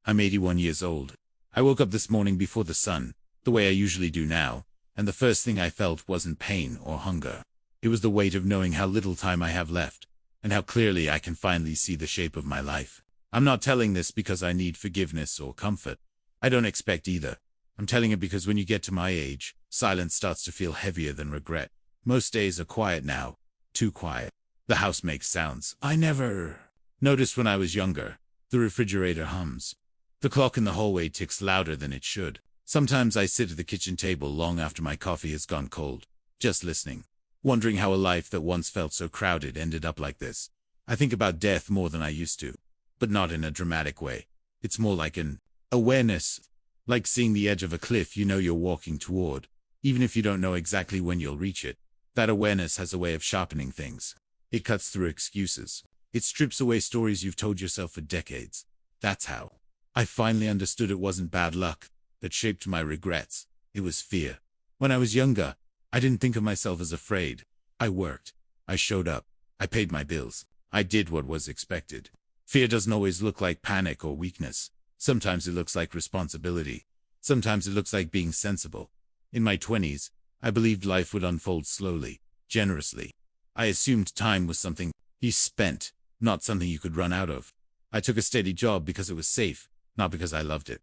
I'm 81 years old. I woke up this morning before the sun, the way I usually do now, and the first thing I felt wasn't pain or hunger. It was the weight of knowing how little time I have left, and how clearly I can finally see the shape of my life. I'm not telling this because I need forgiveness or comfort. I don't expect either. I'm telling it because when you get to my age, silence starts to feel heavier than regret. Most days are quiet now, too quiet. The house makes sounds I never noticed when I was younger. The refrigerator hums. The clock in the hallway ticks louder than it should. Sometimes I sit at the kitchen table long after my coffee has gone cold, just listening, wondering how a life that once felt so crowded ended up like this. I think about death more than I used to, but not in a dramatic way. It's more like an awareness, like seeing the edge of a cliff you know you're walking toward, even if you don't know exactly when you'll reach it. That awareness has a way of sharpening things. It cuts through excuses. It strips away stories you've told yourself for decades. That's how I finally understood it wasn't bad luck that shaped my regrets. It was fear. When I was younger, I didn't think of myself as afraid. I worked. I showed up. I paid my bills. I did what was expected. Fear doesn't always look like panic or weakness. Sometimes it looks like responsibility. Sometimes it looks like being sensible. In my 20s, I believed life would unfold slowly, generously. I assumed time was something you spent, not something you could run out of. I took a steady job because it was safe, not because I loved it.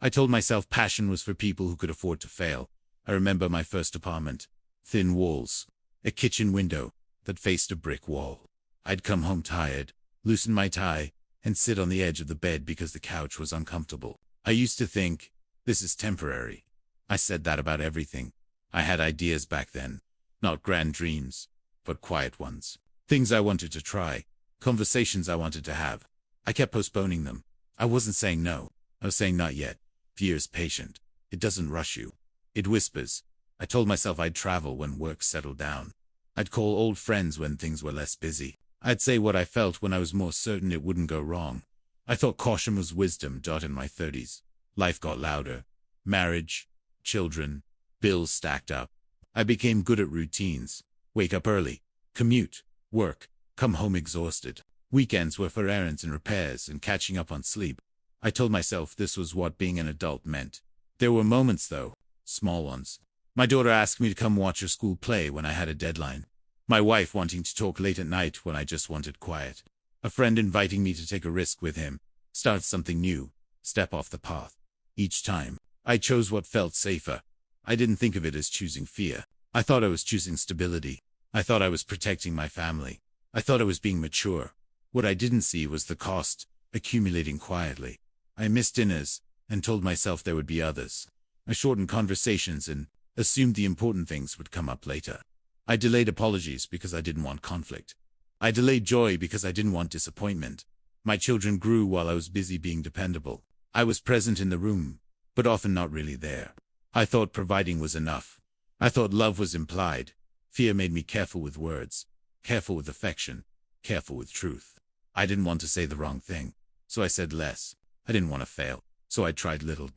I told myself passion was for people who could afford to fail. I remember my first apartment. Thin walls. A kitchen window that faced a brick wall. I'd come home tired, loosen my tie, and sit on the edge of the bed because the couch was uncomfortable. I used to think, this is temporary. I said that about everything. I had ideas back then. Not grand dreams, but quiet ones. Things I wanted to try. Conversations I wanted to have. I kept postponing them. I wasn't saying no. I was saying not yet. Fear's patient. It doesn't rush you. It whispers. I told myself I'd travel when work settled down. I'd call old friends when things were less busy. I'd say what I felt when I was more certain it wouldn't go wrong. I thought caution was wisdom. In my 30s. Life got louder. Marriage, children, bills stacked up. I became good at routines. Wake up early. Commute. Work. Come home exhausted. Weekends were for errands and repairs and catching up on sleep. I told myself this was what being an adult meant. There were moments though, small ones. My daughter asked me to come watch her school play when I had a deadline. My wife wanting to talk late at night when I just wanted quiet. A friend inviting me to take a risk with him, start something new, step off the path. Each time, I chose what felt safer. I didn't think of it as choosing fear. I thought I was choosing stability. I thought I was protecting my family. I thought I was being mature. What I didn't see was the cost, accumulating quietly. I missed dinners, and told myself there would be others. I shortened conversations and assumed the important things would come up later. I delayed apologies because I didn't want conflict. I delayed joy because I didn't want disappointment. My children grew while I was busy being dependable. I was present in the room, but often not really there. I thought providing was enough. I thought love was implied. Fear made me careful with words, careful with affection, careful with truth. I didn't want to say the wrong thing, so I said less. I didn't want to fail, so I tried little.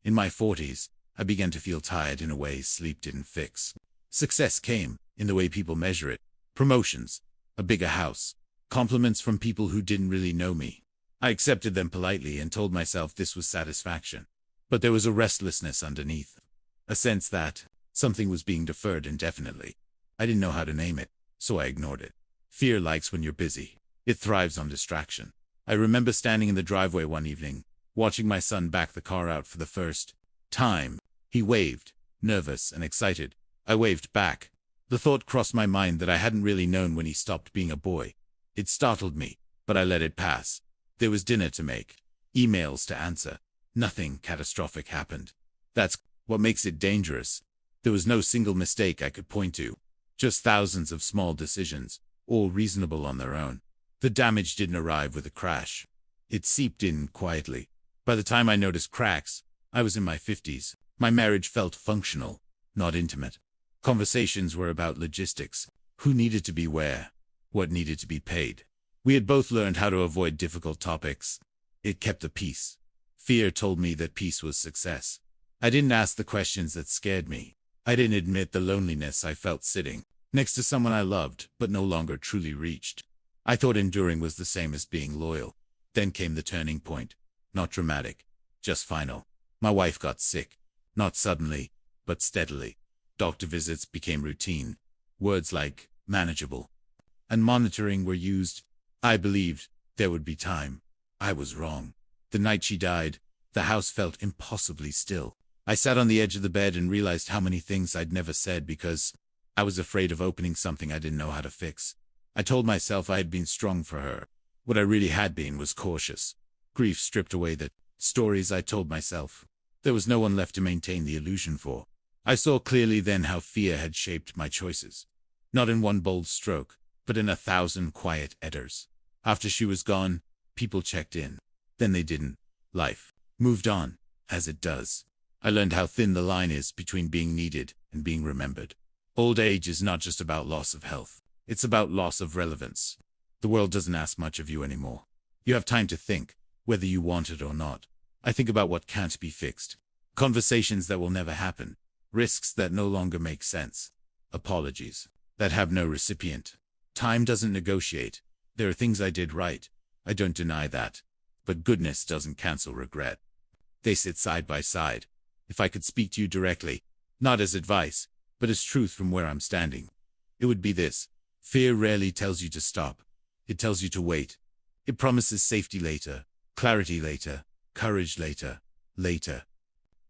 In my 40s, I began to feel tired in a way sleep didn't fix. Success came in the way people measure it. Promotions, a bigger house, compliments from people who didn't really know me. I accepted them politely and told myself this was satisfaction. But there was a restlessness underneath. A sense that something was being deferred indefinitely. I didn't know how to name it, so I ignored it. Fear likes when you're busy. It thrives on distraction. I remember standing in the driveway one evening, watching my son back the car out for the first time. He waved, nervous and excited. I waved back. The thought crossed my mind that I hadn't really known when he stopped being a boy. It startled me, but I let it pass. There was dinner to make, emails to answer. Nothing catastrophic happened. That's what makes it dangerous. There was no single mistake I could point to, just thousands of small decisions, all reasonable on their own. The damage didn't arrive with a crash. It seeped in quietly. By the time I noticed cracks, I was in my 50s. My marriage felt functional, not intimate. Conversations were about logistics. Who needed to be where? What needed to be paid? We had both learned how to avoid difficult topics. It kept the peace. Fear told me that peace was success. I didn't ask the questions that scared me. I didn't admit the loneliness I felt sitting next to someone I loved but no longer truly reached. I thought enduring was the same as being loyal. Then came the turning point. Not dramatic, just final. My wife got sick. Not suddenly, but steadily. Doctor visits became routine. Words like manageable and monitoring were used. I believed there would be time. I was wrong. The night she died, the house felt impossibly still. I sat on the edge of the bed and realized how many things I'd never said because I was afraid of opening something I didn't know how to fix. I told myself I had been strong for her. What I really had been was cautious. Grief stripped away the stories I told myself. There was no one left to maintain the illusion for. I saw clearly then how fear had shaped my choices. Not in one bold stroke, but in 1,000 quiet edders. After she was gone, people checked in. Then they didn't. Life moved on, as it does. I learned how thin the line is between being needed and being remembered. Old age is not just about loss of health. It's about loss of relevance. The world doesn't ask much of you anymore. You have time to think, whether you want it or not. I think about what can't be fixed. Conversations that will never happen. Risks that no longer make sense. Apologies that have no recipient. Time doesn't negotiate. There are things I did right. I don't deny that. But goodness doesn't cancel regret. They sit side by side. If I could speak to you directly, not as advice, but as truth from where I'm standing, it would be this. Fear rarely tells you to stop. It tells you to wait. It promises safety later, clarity later, courage later. Later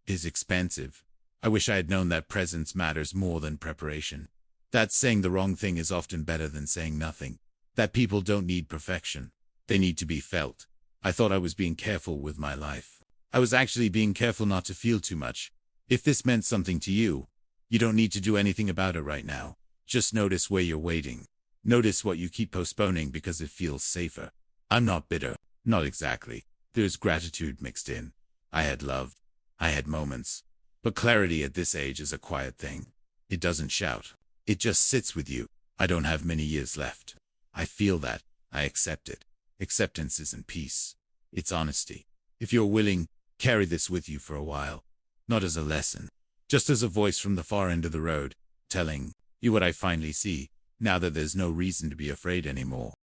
is expensive. I wish I had known that presence matters more than preparation. That saying the wrong thing is often better than saying nothing. That people don't need perfection. They need to be felt. I thought I was being careful with my life. I was actually being careful not to feel too much. If this meant something to you, you don't need to do anything about it right now. Just notice where you're waiting. Notice what you keep postponing because it feels safer. I'm not bitter. Not exactly. There's gratitude mixed in. I had love. I had moments. But clarity at this age is a quiet thing. It doesn't shout. It just sits with you. I don't have many years left. I feel that. I accept it. Acceptance isn't peace. It's honesty. If you're willing, carry this with you for a while. Not as a lesson. Just as a voice from the far end of the road, telling you what I finally see, now that there's no reason to be afraid anymore.